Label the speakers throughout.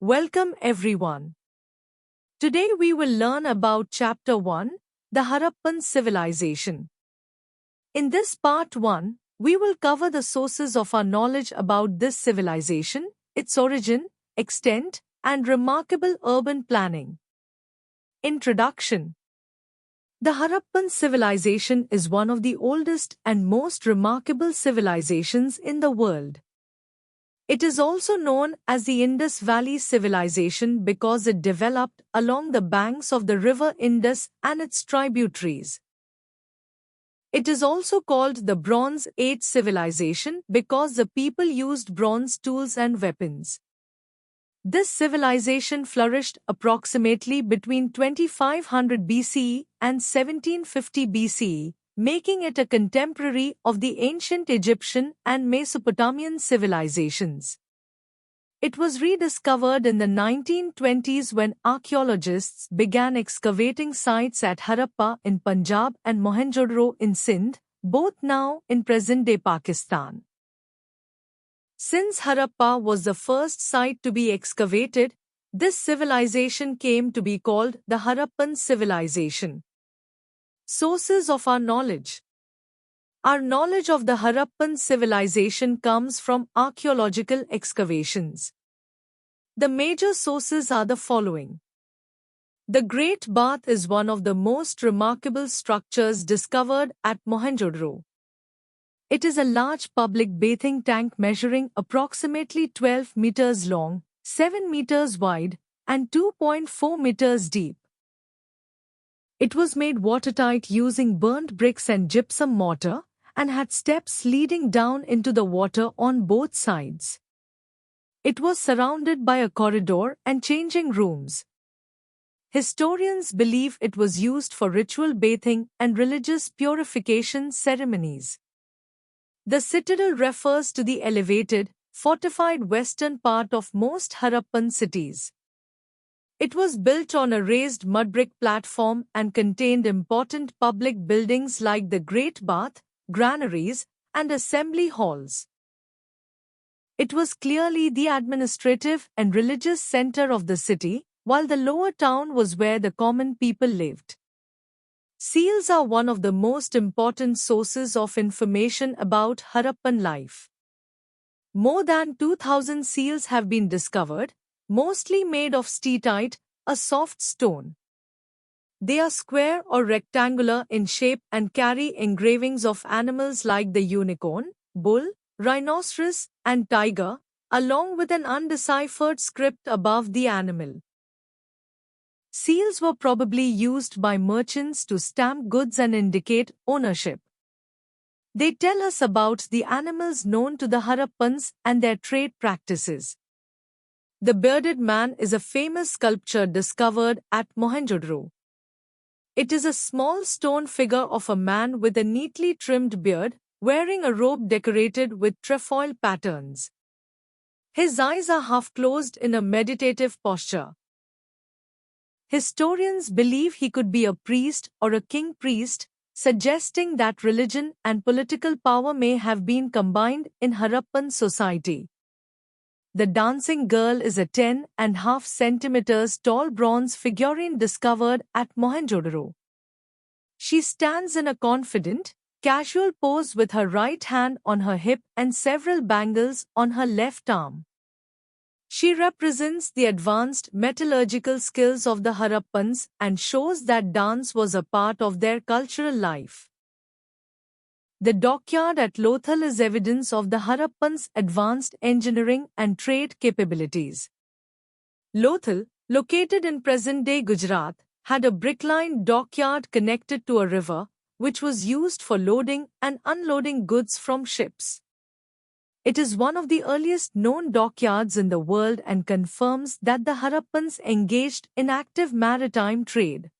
Speaker 1: Welcome everyone. Today we will learn about Chapter 1, the Harappan Civilization. In this Part 1, we will cover the sources of our knowledge about this civilization, its origin, extent, and remarkable urban planning. Introduction. The Harappan civilization is one of the oldest and most remarkable civilizations in the world. It is also known as the Indus Valley Civilization because it developed along the banks of the river Indus and its tributaries. It is also called the Bronze Age Civilization because the people used bronze tools and weapons. This civilization flourished approximately between 2500 BCE and 1750 BCE, making it a contemporary of the ancient Egyptian and Mesopotamian civilizations. It was rediscovered in the 1920s when archaeologists began excavating sites at Harappa in Punjab and Mohenjo-daro in Sindh, both now in present-day Pakistan. Since Harappa was the first site to be excavated, this civilization came to be called the Harappan Civilization. Sources of our knowledge. Our knowledge of the Harappan civilization comes from archaeological excavations. The major sources are the following. The Great Bath is one of the most remarkable structures discovered at Mohenjo-daro. It is a large public bathing tank measuring approximately 12 meters long, 7 meters wide, and 2.4 meters deep. It was made watertight using burnt bricks and gypsum mortar, and had steps leading down into the water on both sides. It was surrounded by a corridor and changing rooms. Historians believe it was used for ritual bathing and religious purification ceremonies. The citadel refers to the elevated, fortified western part of most Harappan cities. It was built on a raised mud brick platform and contained important public buildings like the Great Bath, granaries, and assembly halls. It was clearly the administrative and religious center of the city, while the lower town was where the common people lived. Seals are one of the most important sources of information about Harappan life. More than 2,000 seals have been discovered, mostly made of steatite, a soft stone. They are square or rectangular in shape and carry engravings of animals like the unicorn, bull, rhinoceros, and tiger, along with an undeciphered script above the animal. Seals were probably used by merchants to stamp goods and indicate ownership. They tell us about the animals known to the Harappans and their trade practices. The Bearded Man is a famous sculpture discovered at Mohenjo-daro. It is a small stone figure of a man with a neatly trimmed beard, wearing a robe decorated with trefoil patterns. His eyes are half closed in a meditative posture. Historians believe he could be a priest or a king priest, suggesting that religion and political power may have been combined in Harappan society. The dancing girl is a 10.5 centimeters tall bronze figurine discovered at Mohenjo-daro. She stands in a confident, casual pose with her right hand on her hip and several bangles on her left arm. She represents the advanced metallurgical skills of the Harappans and shows that dance was a part of their cultural life. The dockyard at Lothal is evidence of the Harappans' advanced engineering and trade capabilities. Lothal, located in present-day Gujarat, had a brick-lined dockyard connected to a river, which was used for loading and unloading goods from ships. It is one of the earliest known dockyards in the world and confirms that the Harappans engaged in active maritime trade.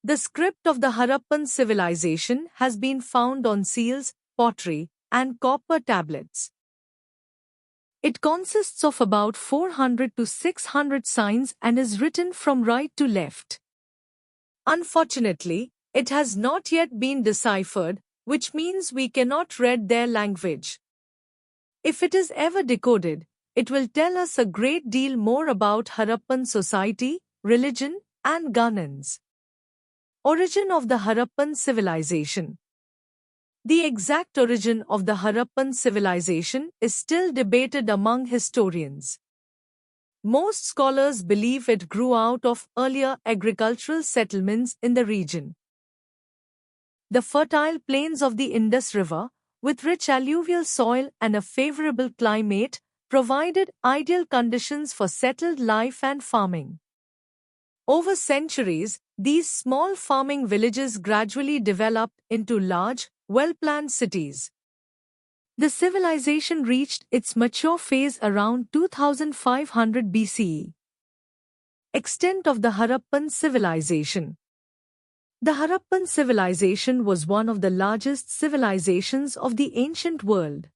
Speaker 1: The script of the Harappan civilization has been found on seals, pottery, and copper tablets. It consists of about 400 to 600 signs and is written from right to left. Unfortunately, it has not yet been deciphered, which means we cannot read their language. If it is ever decoded, It will tell us a great deal more about Harappan society, religion, and governance. Origin of the Harappan civilization. The exact origin of the Harappan civilization is still debated among historians. Most scholars believe it grew out of earlier agricultural settlements in the region. The fertile plains of the Indus River, with rich alluvial soil and a favorable climate, provided ideal conditions for settled life and farming. Over centuries, these small farming villages gradually developed into large, well-planned cities. The civilization reached its mature phase around 2500 BCE. Extent of the Harappan civilization. The Harappan civilization was one of the largest civilizations of the ancient world.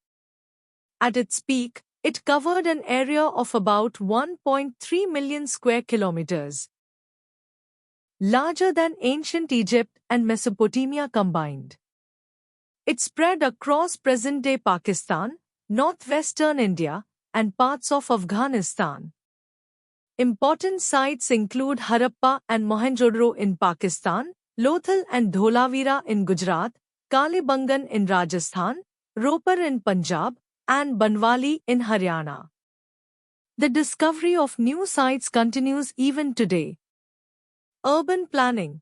Speaker 1: At its peak, it covered an area of about 1.3 million square kilometers, larger than ancient Egypt and Mesopotamia combined. It spread across present-day Pakistan, northwestern India, and parts of Afghanistan. Important sites include Harappa and Mohenjo-daro in Pakistan, Lothal and Dholavira in Gujarat, Kalibangan in Rajasthan, Ropar in Punjab, and Banwali in Haryana. The discovery of new sites continues even today. Urban planning.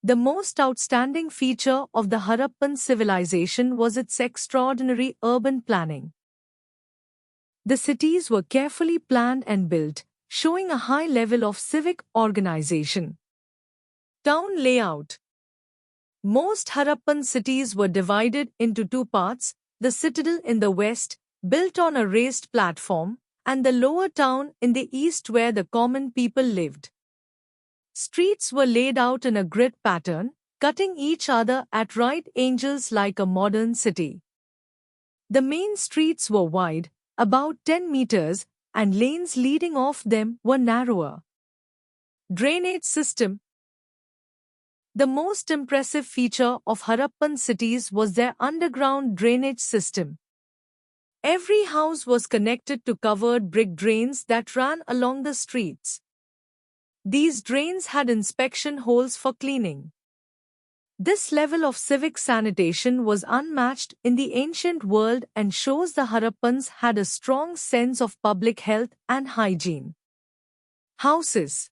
Speaker 1: The most outstanding feature of the Harappan civilization was its extraordinary urban planning. The cities were carefully planned and built, showing a high level of civic organization. Town layout. Most Harappan cities were divided into two parts, the citadel in the west, built on a raised platform, and the lower town in the east where the common people lived. Streets were laid out in a grid pattern, cutting each other at right angles like a modern city. The main streets were wide, about 10 meters, and lanes leading off them were narrower. Drainage system. The most impressive feature of Harappan cities was their underground drainage system. Every house was connected to covered brick drains that ran along the streets. These drains had inspection holes for cleaning. This level of civic sanitation was unmatched in the ancient world and shows the Harappans had a strong sense of public health and hygiene. Houses.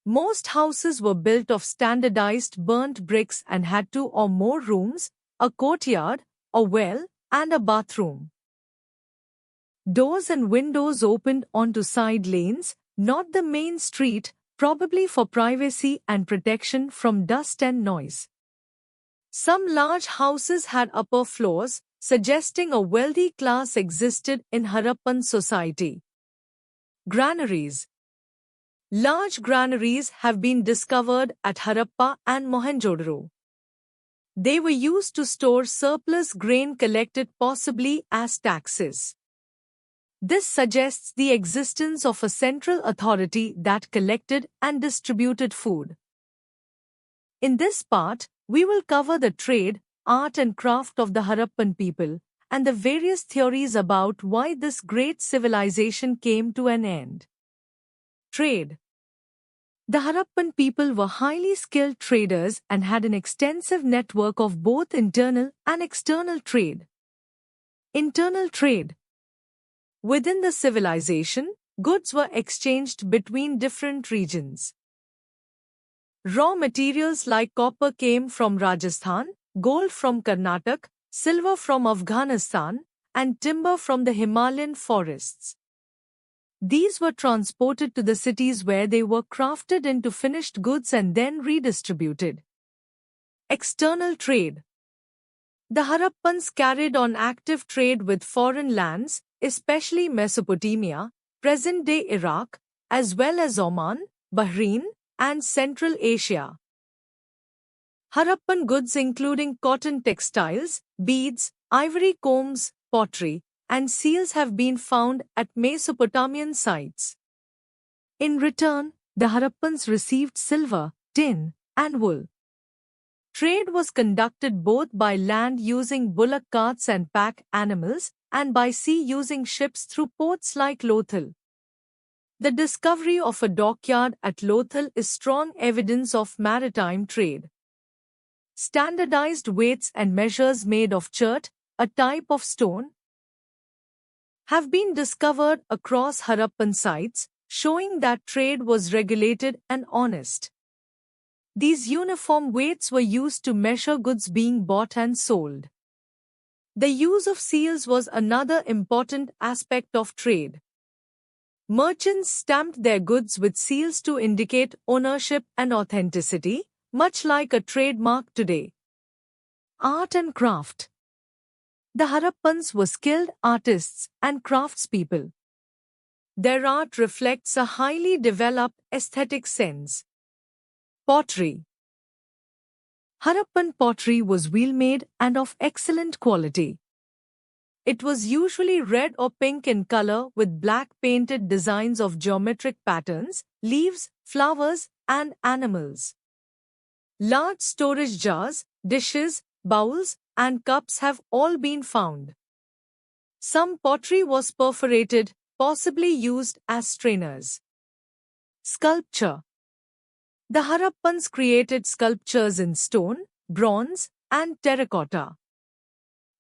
Speaker 1: Most houses were built of standardized burnt bricks and had two or more rooms, a courtyard, a well, and a bathroom. Doors and windows opened onto side lanes, not the main street, probably for privacy and protection from dust and noise. Some large houses had upper floors, suggesting a wealthy class existed in Harappan society. Granaries. Large granaries have been discovered at Harappa and Mohenjo-daro. They were used to store surplus grain collected possibly as taxes. This suggests the existence of a central authority that collected and distributed food. In this part, we will cover the trade, art and craft of the Harappan people, and the various theories about why this great civilization came to an end. Trade. The Harappan people were highly skilled traders and had an extensive network of both internal and external trade. Internal trade. Within the civilization, goods were exchanged between different regions. Raw materials like copper came from Rajasthan, gold from Karnataka, silver from Afghanistan, and timber from the Himalayan forests. These were transported to the cities where they were crafted into finished goods and then redistributed. External trade. The Harappans carried on active trade with foreign lands, especially Mesopotamia, present-day Iraq, as well as Oman, Bahrain, and Central Asia. Harappan goods including cotton textiles, beads, ivory combs, pottery, and seals have been found at Mesopotamian sites. In return, the Harappans received silver, tin, and wool. Trade was conducted both by land using bullock carts and pack animals, and by sea using ships through ports like Lothal. The discovery of a dockyard at Lothal is strong evidence of maritime trade. Standardized weights and measures made of chert, a type of stone, have been discovered across Harappan sites, showing that trade was regulated and honest. These uniform weights were used to measure goods being bought and sold. The use of seals was another important aspect of trade. Merchants stamped their goods with seals to indicate ownership and authenticity, much like a trademark today. Art and craft. The Harappans were skilled artists and craftspeople. Their art reflects a highly developed aesthetic sense. Pottery. Harappan pottery was wheel-made and of excellent quality. It was usually red or pink in color with black painted designs of geometric patterns, leaves, flowers, and animals. Large storage jars, dishes, bowls, and cups have all been found. Some pottery was perforated, possibly used as strainers. Sculpture. The Harappans created sculptures in stone, bronze, and terracotta.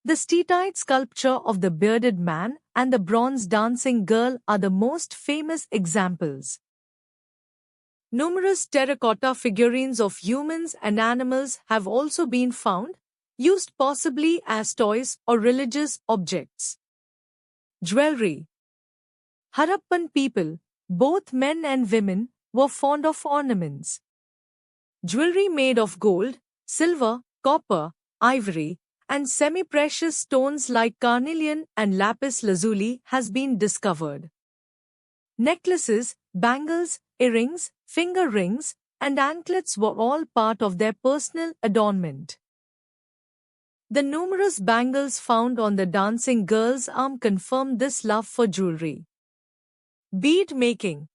Speaker 1: The steatite sculpture of the bearded man and the bronze dancing girl are the most famous examples. Numerous terracotta figurines of humans and animals have also been found, used possibly as toys or religious objects. Jewelry. Harappan people, both men and women, were fond of ornaments. Jewelry made of gold, silver, copper, ivory, and semi-precious stones like carnelian and lapis lazuli has been discovered. Necklaces, bangles, earrings, finger rings, and anklets were all part of their personal adornment. The numerous bangles found on the dancing girl's arm confirm this love for jewelry. Bead making.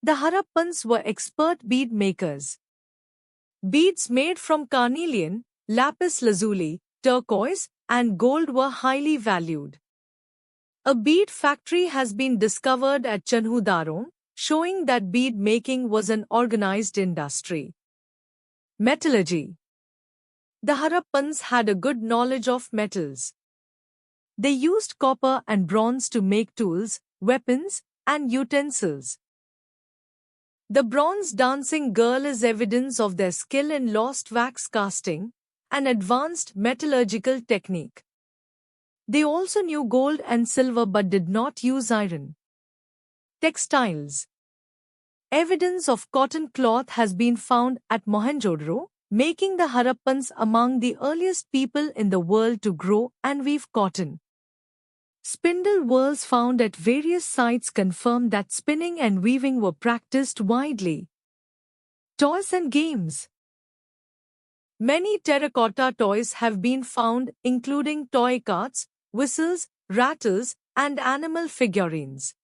Speaker 1: The Harappans were expert bead makers. Beads made from carnelian, lapis lazuli, turquoise, and gold were highly valued. A bead factory has been discovered at Chanhudarong, showing that bead making was an organized industry. Metallurgy. The Harappans had a good knowledge of metals. They used copper and bronze to make tools, weapons, and utensils. The bronze dancing girl is evidence of their skill in lost wax casting, an advanced metallurgical technique. They also knew gold and silver but did not use iron. Textiles. Evidence of cotton cloth has been found at Mohenjo-daro, making the Harappans among the earliest people in the world to grow and weave cotton. Spindle whorls found at various sites confirm that spinning and weaving were practiced widely. Toys and games. Many terracotta toys have been found, including toy carts, whistles, rattles, and animal figurines.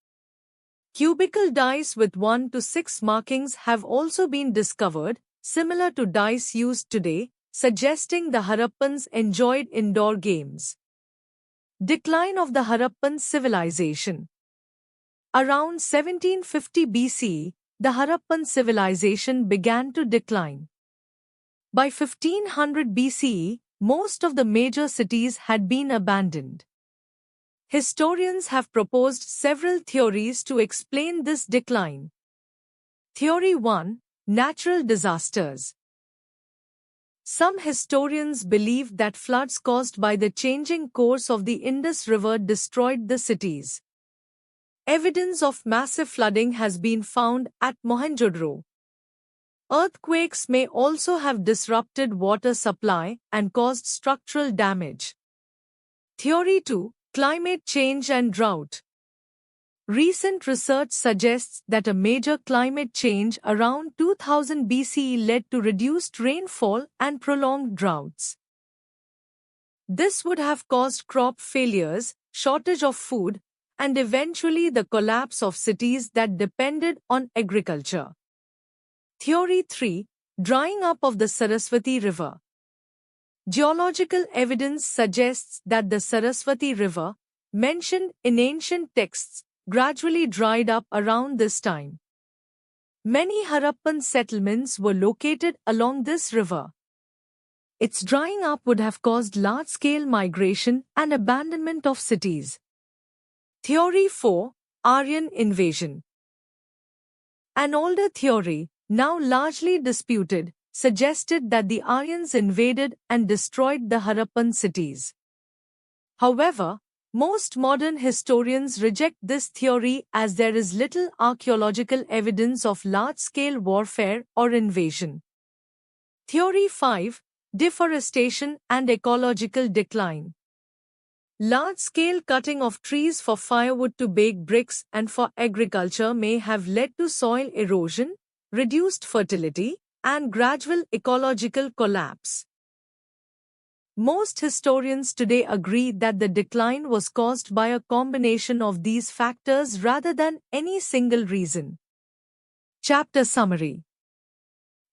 Speaker 1: Cubical dice with 1 to 6 markings have also been discovered, similar to dice used today, suggesting the Harappans enjoyed indoor games. Decline of the Harappan civilization. Around 1750 BCE, the Harappan civilization began to decline. By 1500 BCE, most of the major cities had been abandoned. Historians have proposed several theories to explain this decline. Theory 1. Natural disasters. Some historians believe that floods caused by the changing course of the Indus River destroyed the cities. Evidence of massive flooding has been found at Mohenjo-daro. Earthquakes may also have disrupted water supply and caused structural damage. Theory 2. Climate change and drought. Recent research suggests that a major climate change around 2000 BCE led to reduced rainfall and prolonged droughts. This would have caused crop failures, shortage of food, and eventually the collapse of cities that depended on agriculture. Theory 3. Drying up of the Saraswati River. Geological evidence suggests that the Saraswati River, mentioned in ancient texts, gradually dried up around this time. Many Harappan settlements were located along this river. Its drying up would have caused large-scale migration and abandonment of cities. Theory 4. Aryan invasion. An older theory, now largely disputed, suggested that the Aryans invaded and destroyed the Harappan cities. However, most modern historians reject this theory as there is little archaeological evidence of large-scale warfare or invasion. Theory 5. Deforestation and ecological decline. Large-scale cutting of trees for firewood to bake bricks and for agriculture may have led to soil erosion, reduced fertility, and gradual ecological collapse. Most historians today agree that the decline was caused by a combination of these factors rather than any single reason. Chapter Summary.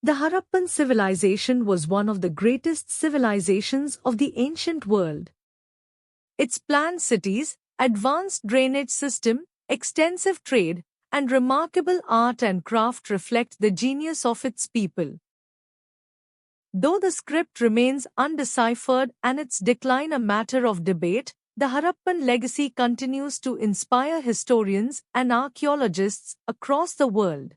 Speaker 1: The Harappan civilization was one of the greatest civilizations of the ancient world. Its planned cities, advanced drainage system, extensive trade, and remarkable art and craft reflect the genius of its people. Though the script remains undeciphered and its decline a matter of debate, the Harappan legacy continues to inspire historians and archaeologists across the world.